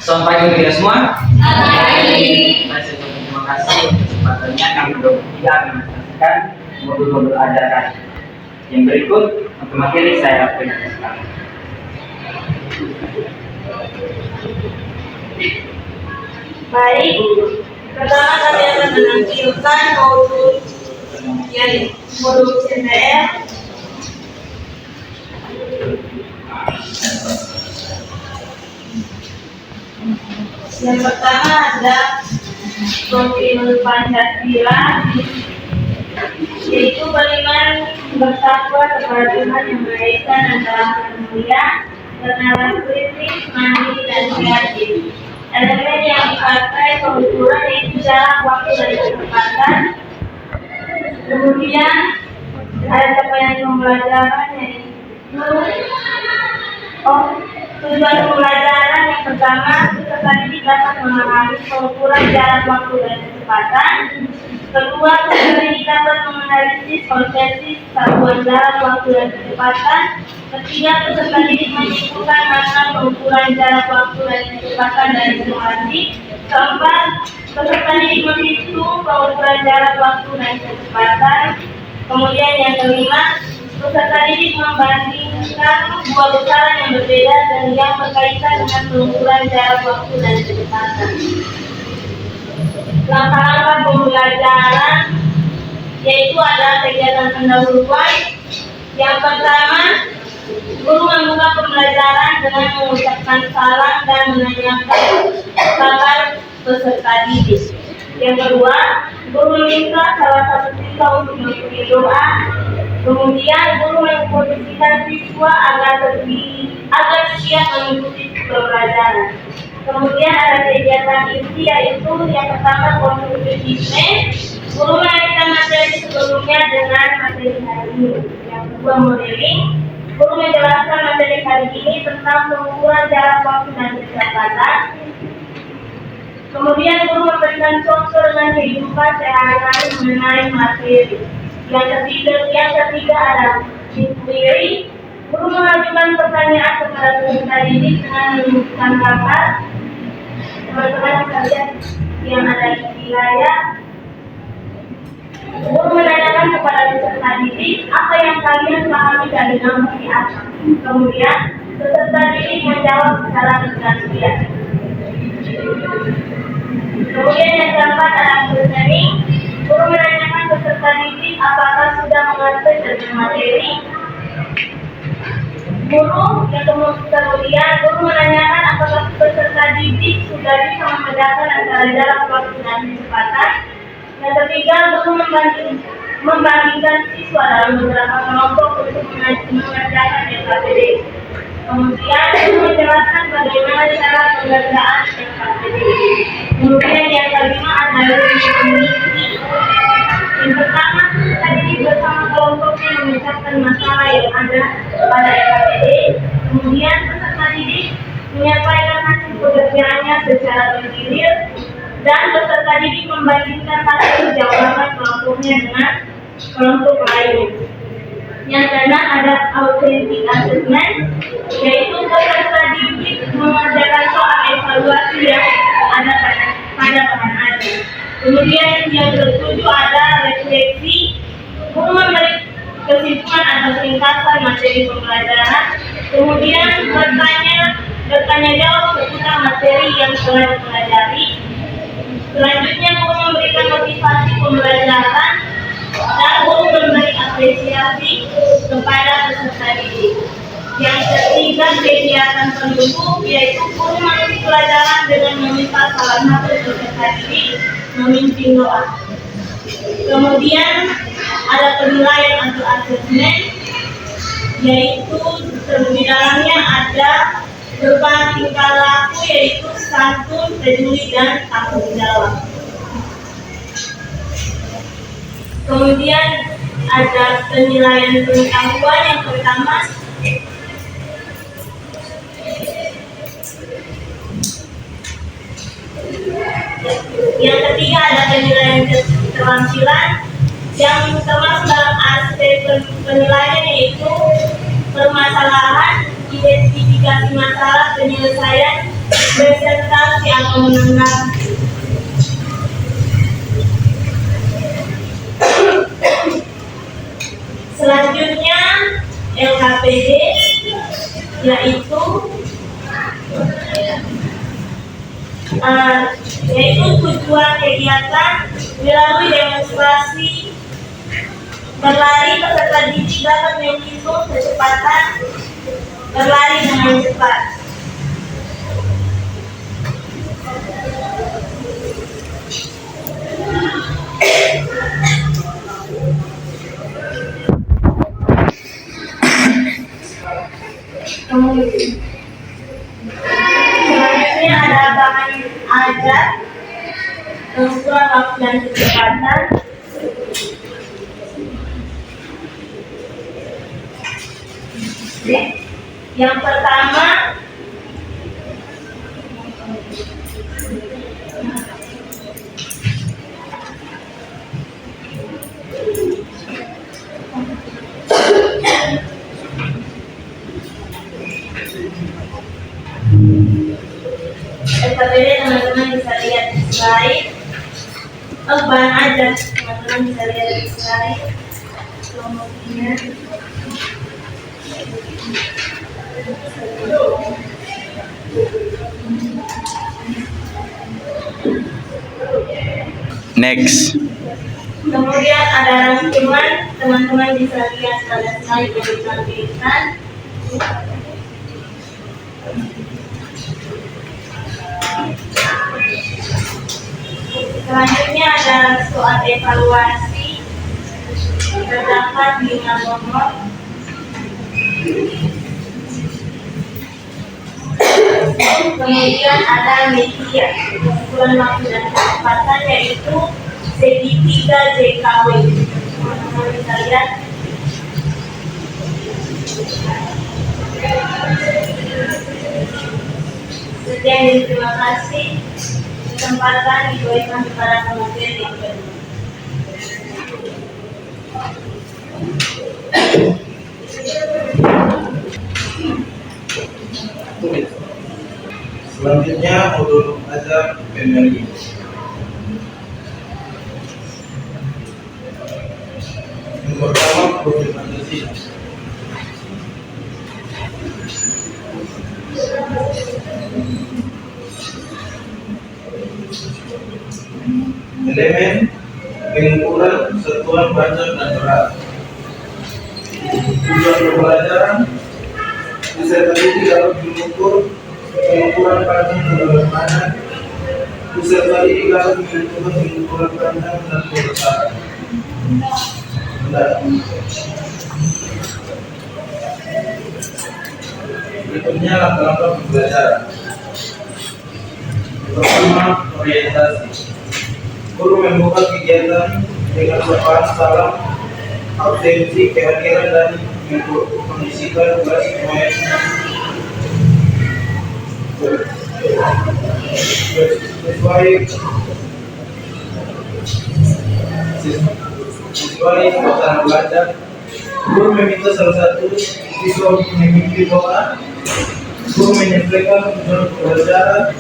Selamat pagi untuk kita semua. Selamat pagi. Terima kasih untuk kesempatannya kami bertiga akan menjelaskan modul-modul ajaran. Yang berikut untuk materi saya presentasikan. Baik, pertama kami akan menampilkan modul CPR. Yang pertama ada profil Pancasila, yaitu beriman bertakwa kepada Tuhan yang Maha Esa dan dalam mulia, bernalar kritis, mandiri dan kreatif. Elemen yang dipakai pengukuran yaitu jarak, waktu, dan kecepatan. Kemudian ada capaian pembelajaran yaitu tujuan pembelajaran yang pertama, peserta didik dapat memahami pengukuran jarak, waktu, dan kecepatan. Kedua, peserta didik dapat menganalisis konsepsi satuan jarak, waktu, dan kecepatan. Ketiga, peserta didik menyimpulkan makna pengukuran jarak, waktu, dan kecepatan dari simulasi. Keempat, peserta didik menghitung pengukuran jarak, waktu, dan kecepatan. Kemudian yang kelima, peserta didik membandingkan dua besaran yang berbeda dan yang berkaitan dengan pengukuran jarak, waktu, dan kecepatan. Langkah-langkah pembelajaran yaitu adalah kegiatan pendahuluan. Yang pertama, guru membuka pembelajaran dengan mengucapkan salam dan menanyakan kabar peserta didik. Yang kedua, guru meminta salah satu siswa untuk mengikuti doa. Kemudian guru mengkondisikan siswa agar siap mengikuti pembelajaran. Kemudian ada kegiatan inti yaitu yang pertama konstruksi. Guru menaikkan materi sebelumnya dengan materi hari ini. Yang kedua modeling. Guru menjelaskan materi hari ini tentang pengukuran jarak, waktu, dan kecepatan. Kemudian guru memberikan contoh dengan kehidupan sehari-hari mengenai materi. Yang ketiga ada inquiry. Guru mengajukan pertanyaan kepada peserta didik dengan menunjukkan gambar. Teman-teman bisa lihat yang ada di layar. Guru menanyakan kepada peserta didik apa yang kalian pahami dari gambar di atas. Kemudian peserta didik menjawab secara bergantian. Kemudian yang keempat ada listening. Guru menanyakan peserta didik apakah sudah mengerti tentang materi. Kemudian guru menanyakan apakah peserta didik sudah bisa membedakan antara jarak, waktu, dan kecepatan. Yang ketiga, guru membandingkan siswa dalam beberapa kelompok untuk mengerjakan LKPD. Kemudian guru menjelaskan bagaimana cara pengerjaan LKPD. Kemudian yang kelima adalah komunikasi. Yang pertama, peserta didik bersama kelompoknya memecahkan masalah yang ada pada LKPD. Kemudian peserta didik menyampaikan hasil pekerjaannya secara bergilir dan peserta didik membandingkan hasil jawaban kelompoknya dengan kelompok lain. Yang keenam ada authentic assessment, yaitu peserta didik mengerjakan soal evaluasi yang ada pada bahan ajar. Kemudian yang ketujuh ada refleksi. Guru memberi kesimpulan atau ringkasan materi pembelajaran. Kemudian bertanya jawab seputar materi yang telah dipelajari. Selanjutnya guru memberikan motivasi pembelajaran dan guru memberi apresiasi kepada peserta didik. Yang ketiga kegiatan pendukung, yaitu guru mengisi pelajaran dengan meminta salah satu peserta didik memimpin doa. Kemudian ada penilaian atau asesmen, yaitu di dalamnya ada berupa tingkah laku yaitu santun, peduli, dan tanggung jawab. Kemudian ada penilaian pengetahuan. Yang pertama yang ketiga ada penilaian keterampilan yang termasuk dalam aspek penilaian yaitu permasalahan, identifikasi masalah, penyelesaian, presentasi atau menanggapi. Selanjutnya LKPD, yaitu tujuan kegiatan melalui demonstrasi berlari. Peserta didik dapat menghitung kecepatan berlari dengan cepat. Selanjutnya ada bahan ajar, pengukuran waktu dan kecepatan. Yang pertama, LKPD teman-teman bisa lihat di slide. Bahan ajar teman-teman bisa lihat di slide. Kemudian next. Kemudian ada rangkuman, teman-teman bisa lihat pada slide yang ditampilkan. Selanjutnya ada soal evaluasi, terdapat 5 nomor. Kemudian ada media, ukuran waktu dan kecepatan, yaitu segitiga JKW. Teman-teman bisa lihat. Sekian, terima kasih. Kesempatan diberikan kepada pemateri yang kedua. Selanjutnya modul azab PMRI. Yang pertama, dokumentasi. Elemen pengukuran satuan panjang dan berat. Tujuan pembelajaran peserta didik dapat mengukur pengukuran panjang dan bagaimana peserta didik dapat menentukan pengukuran panjang dan kebesaran. Berikutnya langkah-langkah pembelajaran. Pertama, orientasi. Guru membuka kegiatan dengan sapaan salam, absensi, kehadiran, dan mengkondisikan tugas semuanya sesuai suasana belajar. Guru meminta salah satu siswa untuk mengikuti doa. Guru menyampaikan tujuan pembelajaran.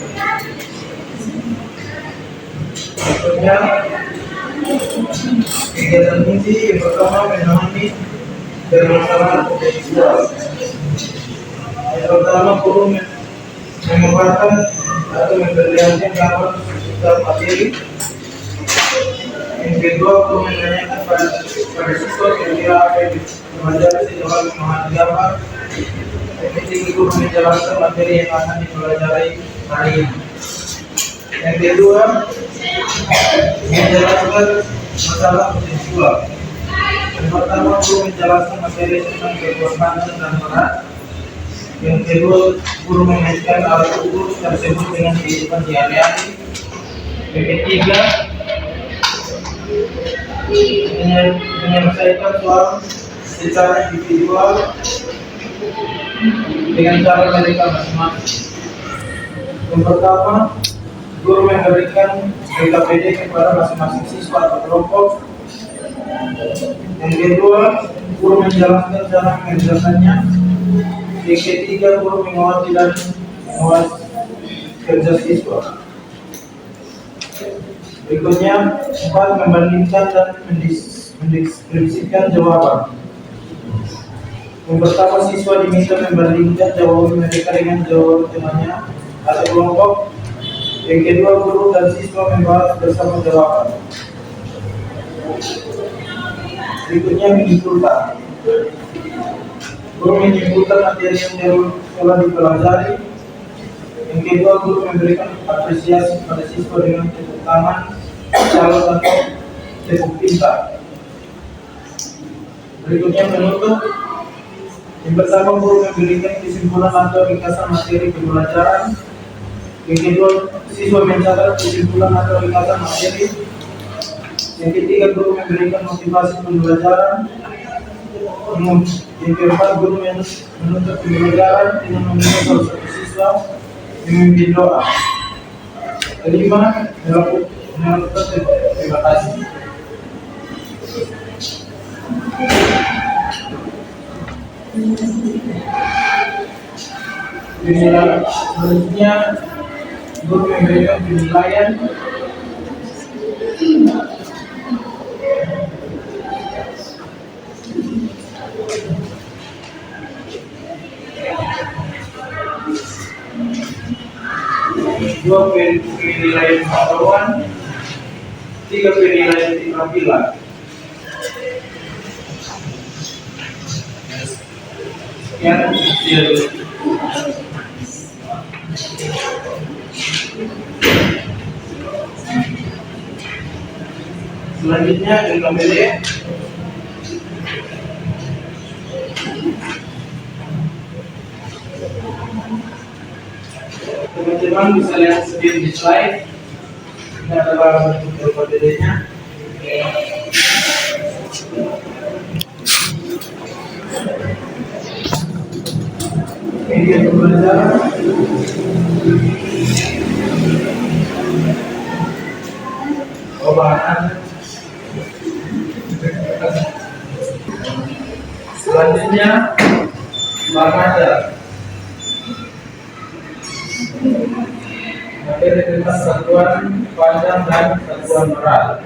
Berikutnya, kegiatan inti yang pertama memahami permasalahan tekstual. Yang pertama, guru memaparkan atau memperlihatkan gambar seputar materi. Yang kedua, guru menanyakan pada siswa kira-kira apa yang dipelajari sejauh memahami gambar. Yang ketiga, guru menjelaskan materi yang akan dipelajari hari ini. Yang kedua, menjelaskan masalah kontekstual. Yang pertama, guru menjelaskan materi tentang kebutuhan panjang dan berat. Yang kedua, guru mengaitkan alat ukur tersebut dengan kehidupan sehari-hari. Yang ketiga, menyelesaikan soal secara individual dengan cara mereka masing-masing. Yang pertama, guru memberikan LKPD kepada masing-masing siswa atau kelompok. Yang kedua, guru menjelaskan cara mengerjakannya. Yang ketiga, guru mengawasi dan kerja siswa. Berikutnya, 4. Membandingkan dan mendeskripsikan jawaban. Yang pertama, siswa diminta membandingkan jawaban mereka dengan jawaban temannya atau kelompok. Yang kedua, guru dan siswa membahas bersama jawaban. Berikutnya, menyimpulkan. Guru menyimpulkan materi yang telah dipelajari. Yang kedua, guru memberikan apresiasi pada siswa dengan tepuk tangan, calon atau tepuk pintar. Berikutnya, menutup. Yang pertama, guru memberikan kesimpulan atau ringkasan materi pembelajaran. Yang kedua, siswa mencatat kesimpulan atau ringkasan materi. Yang ketiga, guru memberikan motivasi pembelajaran. Yang keempat, guru menutup pembelajaran dengan meminta salah satu siswa memimpin doa. Kelima, melakukan terima kasih. Penilaian selanjutnya, guru memberikan penilaian. Dua penilaian pengetahuan, 3 penilaian keterampilan. Sekian, selanjutnya LKPD. Teman-teman bisa lihat sendiri di slide. Ini adalah bentuk LKPD-nya. Media pembelajaran. Bahan. Selanjutnya, bahan ajar. Materi tentang satuan panjang dan satuan berat.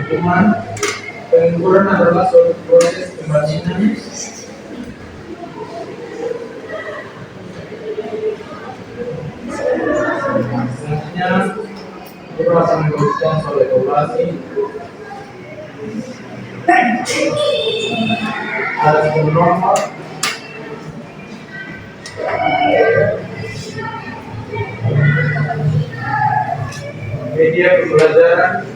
Teman, pengukuran adalah suatu proses pembangunan. Selanjutnya, kita akan meneruskan soal evaluasi. Ada 10 nomor. Media pembelajaran,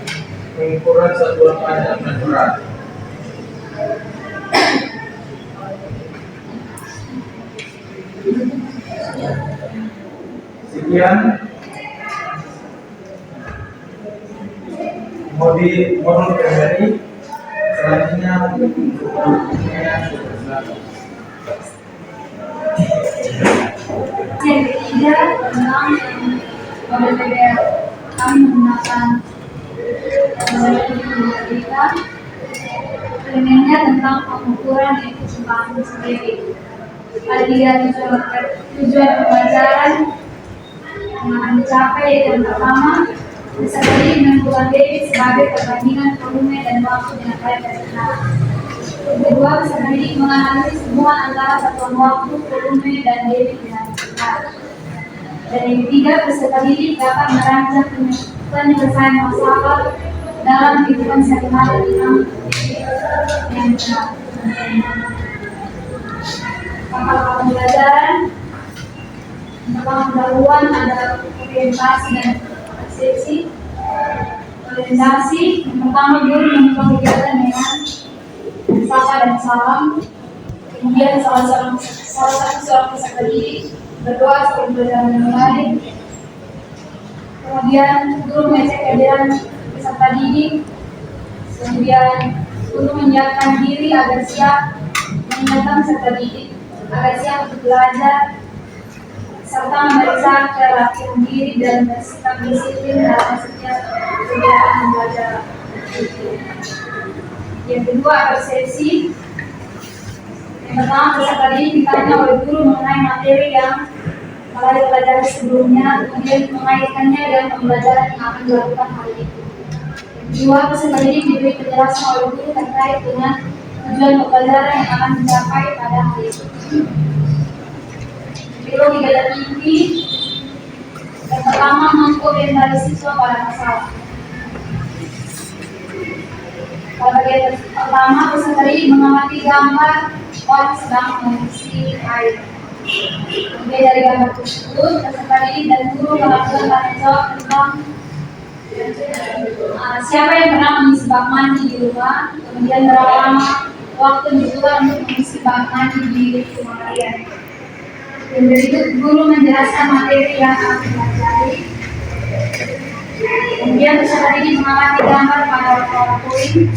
pengukuran satuan panjang dan berat. Sekian modul PMRI. Selanjutnya yang ketiga tentang model PDL. Kami menggunakan kita elemennya tentang pengukuran dan kecepatan sendiri. Ada tujuan pembelajaran yang akan dicapai, yaitu yang pertama disadari menentukan debit sebagai perbandingan volume dan waktu dengan baik dan benar. Yang kedua, disadari menganalisis hubungan antara satuan waktu, volume, dan debit dengan benar. Dan yang ketiga, peserta didik dapat merancang penyelesaian masalah dalam kehidupan sehari-hari dengan yang benar. Langkah pembelajaran tentang pendahuluan ada orientasi dan persepsi. Orientasi yang pertama, guru membuka kegiatan dengan sapa dan salam. Kemudian salah satu seorang peserta didik berdoa sebelum belajar memulai. Kemudian guru mengecek kehadiran peserta didik. Kemudian guru menyiapkan diri agar siap mengingatkan peserta didik agar siap untuk belajar, serta memeriksa kelelakian diri dan bersikap disiplin dalam setiap kegiatan belajar. Yang kedua, persepsi. Yang pertama, peserta didik ditanya oleh guru mengenai materi yang telah dipelajari sebelumnya, kemudian mengaitkannya dengan pembelajaran yang akan dilakukan hari itu. Yang kedua, peserta didik diberi penjelasan oleh guru terkait dengan tujuan pembelajaran yang akan dicapai pada hari itu. Kedua, kegiatan inti. Yang pertama, mengorientasi siswa pada masalah. Pada bagian pertama, peserta didik mengamati gambar orang sedang mengisi air. Kemudian dari gambar tersebut, peserta didik dan guru melakukan tanya jawab tentang siapa yang pernah mengisi bak mandi di rumah, kemudian berapa lama waktu dibutuhkan untuk mengisi bak mandi di rumah kalian. Dan berikut guru menjelaskan materi yang akan dipelajari. Kemudian peserta didik mengamati gambar pada PowerPoint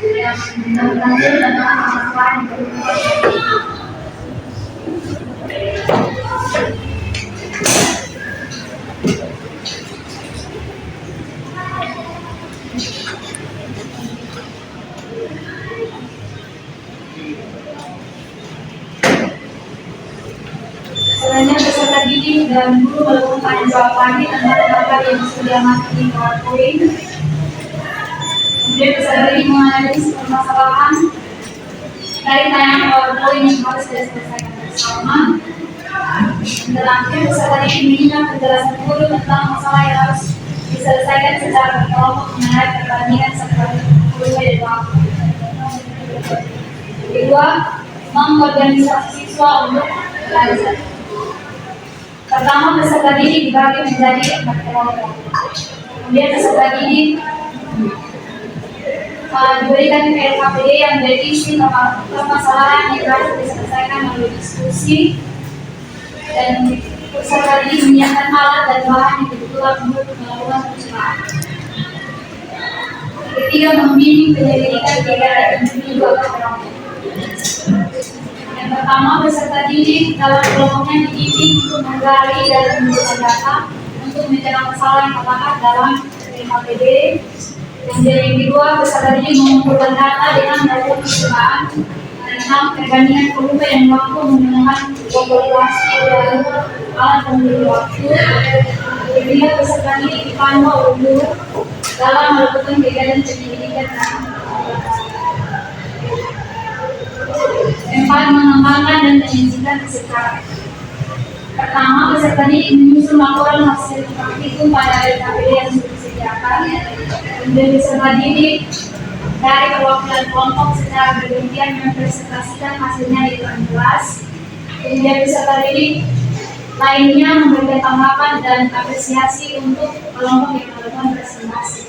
yang menampilkan tentang masalah yang berhubungan. Selanjutnya peserta didik dan guru melakukan tanya jawab lagi tentang gambar yang sudah diamati di PowerPoint. Kemudian peserta didik menganalisis permasalahan dari tayangan PowerPoint yang harus diselesaikan bersama. Dan terakhir, peserta didik menyimak penjelasan guru tentang masalah yang harus diselesaikan secara berkelompok mengenai perbandingan serta peluang dan waktu. Kedua, mengorganisasi siswa untuk belajar. Pertama, peserta didik dibagi menjadi 4 kelompok. Kemudian peserta didik diberikan PLKPD yang berisi permasalahan yang harus diselesaikan melalui diskusi, dan peserta didik menyiapkan alat dan bahan yang dibutuhkan untuk melakukan pencerahan. Ketiga, membimbing penyelidikan kegiatan individu atau kelompok. Yang pertama, peserta didik dalam kelompoknya dibimbing untuk menggali dan mengumpulkan data untuk mencari masalah yang terdapat dalam PLKPD. Yang kedua, peserta didik mengumpulkan data dengan melakukan percobaan tentang perbandingan volume yang mampu menggunakan populasi dan alat pemberi waktu. Ketiga, peserta didik dipandu oleh guru dalam melakukan kegiatan penyelidikan dan empat, mengembangkan dan menyajikan kesetaraan. Pertama, peserta didik menyusun laporan hasil praktikum pada LKPD yang sudah disediakan. Kemudian peserta didik dari perwakilan kelompok secara bergantian mempresentasikan hasilnya di depan kelas. Kemudian peserta didik lainnya memberikan tanggapan dan apresiasi untuk kelompok yang melakukan presentasi.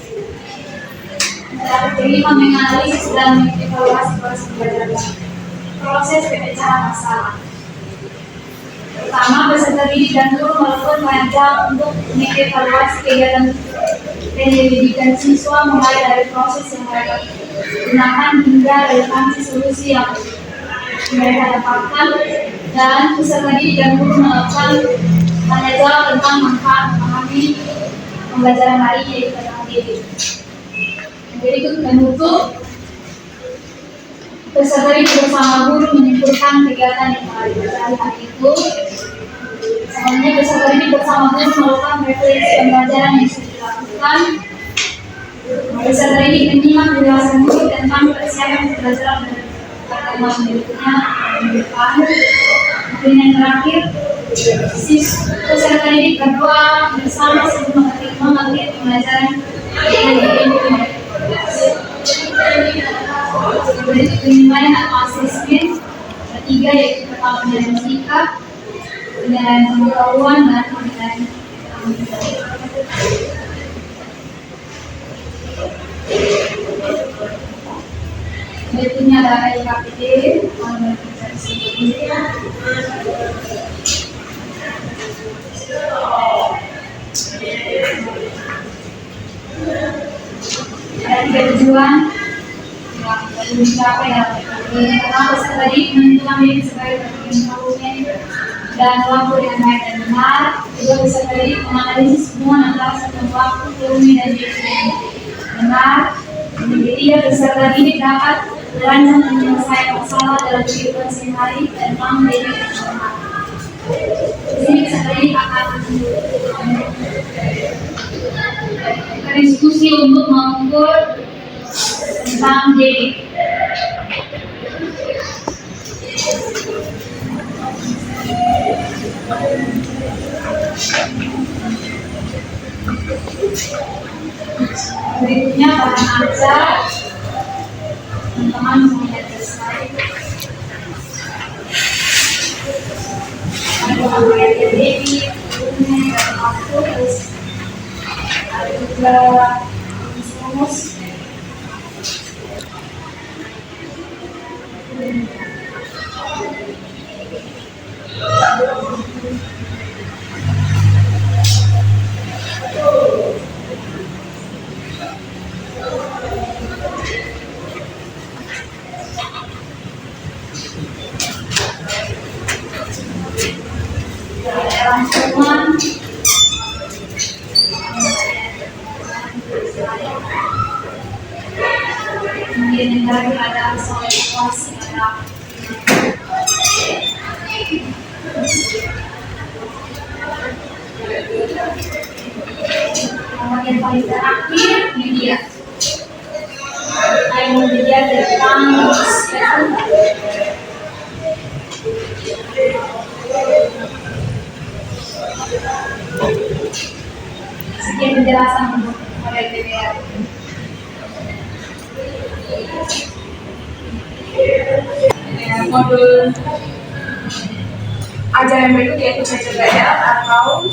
Kelima, menganalisis dan mengevaluasi proses pembelajaran. Proses pemecahan masalah. Pertama, peserta didik dan guru melakukan pengajian untuk mengevaluasi kegiatan penyelidikan siswa mulai dari proses yang mereka gunakan hingga relevansi solusi yang mereka dapatkan, dan peserta didik dan guru melakukan tanya jawab tentang manfaat memahami pembelajaran hari ini di tengah didik. Berikut penutup. Peserta didik bersama guru menyimpulkan kegiatan yang telah dipelajari hari itu. Selanjutnya, peserta didik bersama guru melakukan refleksi pembelajaran yang sudah dilakukan. Peserta didik menyimak penjelasan guru tentang persiapan pembelajaran dan pertemuan berikutnya minggu depan. Dan yang terakhir, peserta didik berdoa bersama sebelum mengakhiri pembelajaran yang dipimpin. Berikut penilaian atau asesmen. Ketiga, yaitu pertama penilaian sikap, penilaian pengetahuan, dan penilaian berikutnya ada LKPD, Ada 3 tujuan yang perlu dicapai dalam ekonomi. Pertama, peserta didik menentukan diri sebagai bagian dokumen dan waktu yang baik dan benar. Kedua, peserta didik menganalisis hubungan antara satu waktu, dokumen dan diri benar. Yang ketiga, peserta didik dapat belajar menyelesaikan masalah dalam kehidupan sehari-hari dan menjadi profesional. Di sini peserta didik akan berdiskusi untuk mengukur tentang JD. Berikutnya bahan ajar, teman-teman bisa melihat di slide. Ada bahan JD, dan waktu, ada juga rumus. Rangkuman kemudian yang terakhir ada soal evaluasi ada yang paling terakhir media media tentang sekian penjelasan untuk model DPR. Modul ajaran berikut yaitu meja belajar atau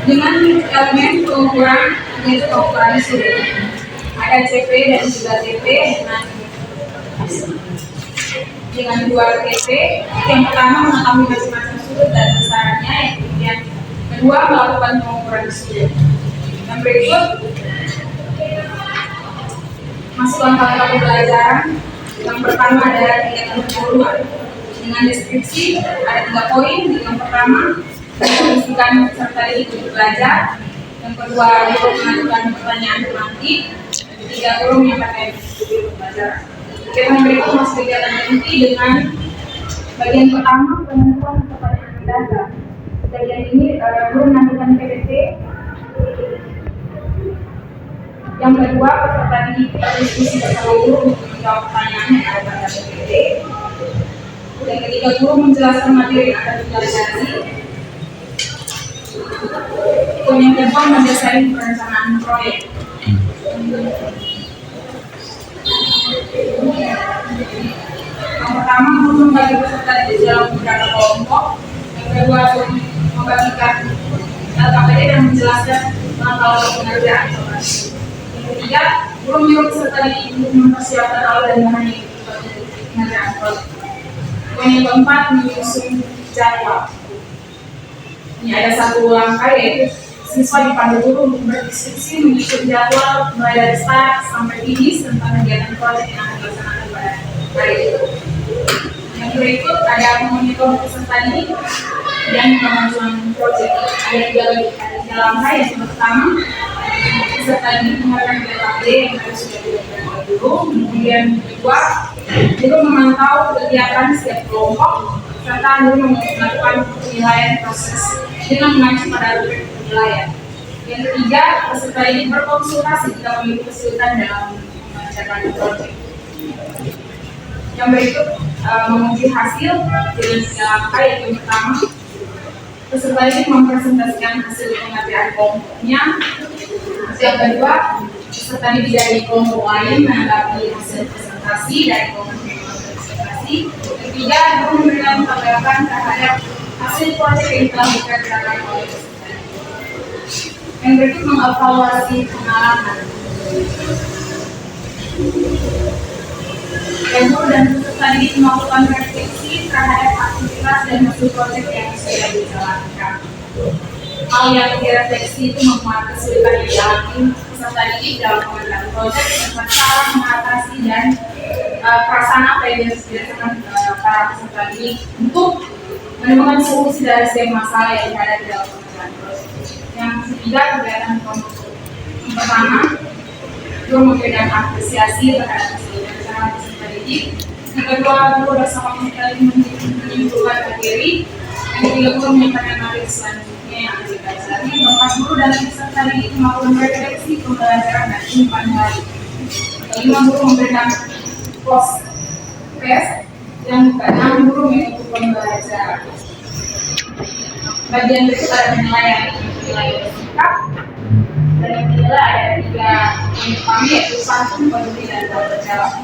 dengan elemen pengukuran yaitu pengukuran sudut. Ada CP dan juga TP dengan 2 TP. Yang pertama mengetahui masing-masing sudut dan besarannya, yang kemudian kedua melakukan pengukuran sudut. Yang berikut masuk langkah pembelajaran. Yang pertama adalah kegiatan pendahuluan dengan deskripsi, ada 3 poin. Yang pertama mengisikan peserta didik untuk belajar. Yang kedua guru mengajukan pertanyaan tematik. Yang ketiga guru menyampaikan studi pembelajaran. Kegiatan berikut masuk kegiatan inti dengan bagian pertama penentuan pertanyaan mendasar. Bagian ini guru mengajukan PPT. Yang kedua, peserta didik berdiskusi bersama guru untuk menjawab pertanyaan yang ada pada PPT. Yang ketiga, guru menjelaskan materi yang akan dipelajari. Dan yang kedua, mendasari perencanaan proyek. Yang pertama, guru membagi peserta didik dalam beberapa kelompok. Yang kedua, guru membagikan LKPD dan menjelaskan langkah pengerjaan informasi. Ketiga, guru menyuruh peserta didik untuk mempersiapkan alat dan bahan yang dibutuhkan untuk pengerjaan proyek. Yang keempat, menyusun jadwal. Ini ada 1 langkah yaitu siswa dipandu guru untuk berdiskusi menyusun jadwal mulai dari start sampai finish tentang kegiatan proyek yang akan dilaksanakan pada hari itu. Yang berikut ada memonitor peserta didik dan kemajuan proyek. Ada 3 langkah. Yang pertama, peserta didik mengeluarkan PLKD yang harus sudah dilakukan oleh guru. Kemudian kedua, guru memantau kegiatan setiap kelompok serta guru melakukan penilaian proses dengan mengacu pada rubric penilaian. Yang ketiga, peserta didik berkonsultasi jika memiliki kesulitan dalam mengerjakan proyek. Yang berikut menguji hasil dengan 3 langkah. Yang pertama, peserta didik mempresentasikan hasil pengerjaan kelompoknya. Yang kedua, peserta didik dari kelompok lain menanggapi hasil presentasi dari kelompok yang presentasi. Ketiga, guru memberikan tanggapan terhadap hasil proyek yang telah dikerjakan oleh peserta didik. Yang berikut mengevaluasi pengalaman. Dan guru dan peserta didik melakukan refleksi terhadap aktivitas dan hasil proyek yang sudah dijalankan. Hal yang direfleksi itu memuat kesulitan yang dialami peserta didik dalam mengerjakan proyek serta cara mengatasi dan perasaan apa yang dirasakan para peserta didik untuk menemukan solusi dari setiap masalah yang ada di dalam pengerjaan proyek. Yang ketiga, kegiatan kelompok. Yang pertama, guru memberikan apresiasi terhadap keseluruhan peserta didik. Yang kedua, guru bersama peserta didik menyimpulkan materi. Yang ketiga, guru menyampaikan materi selanjutnya yang akan dipelajari. Keempat, guru dan peserta didik melakukan refleksi pembelajaran dan umpan balik. Kelima, guru memberikan post test. Yang keenam, guru mengikuti pembelajaran. Bagian berikut ada penilaian sikap. Dan yang kedua ada 3 yang pertama yaitu santun, peduli, dan tanggung jawab.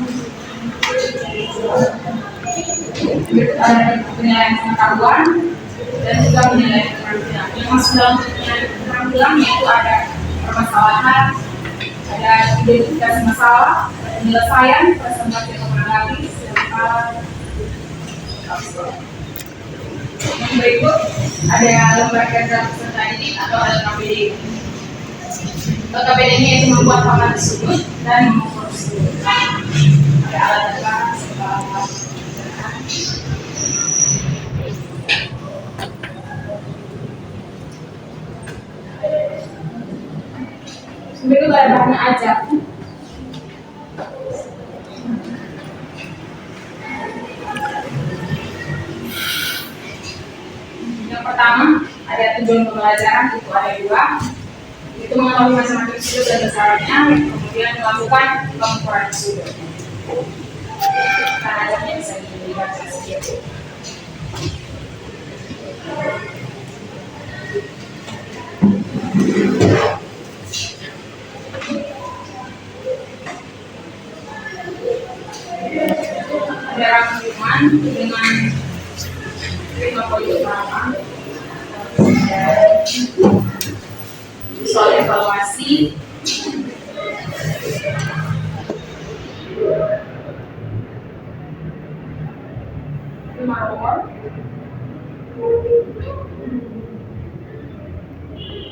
Berikut ada penilaian pengetahuan dan juga penilaian keterampilan. Yang masuk dalam penilaian keterampilan yaitu ada permasalahan, ada identifikasi masalah, penyelesaian, presentasi menanggapi, serta yang berikut ada lembaga peserta didik atau LKPD. LKPD-nya itu membuat papan tersebut dan mengukur tersebut. Ada alat alat serta alat. Berikut ada bahan ajar. Yang pertama ada tujuan pembelajaran, itu ada 2. Itu mengetahui masing-masing sudut dan besarannya, kemudian melakukan pengukuran sudut. Adanya bisa dibaca sedikit. Ada rangkuman dengan 5 poin utama. Soal evaluasi, nomor,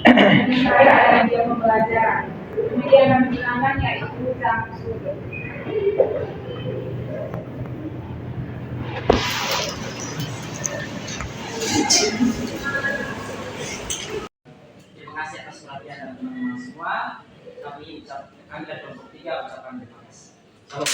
terakhir ada media pembelajaran. Media yang digunakan yaitu jam sudut. Terima kasih atas perhatian dan teman-teman semua. Kami dari kelompok 3 ucapkan terima kasih. Salam.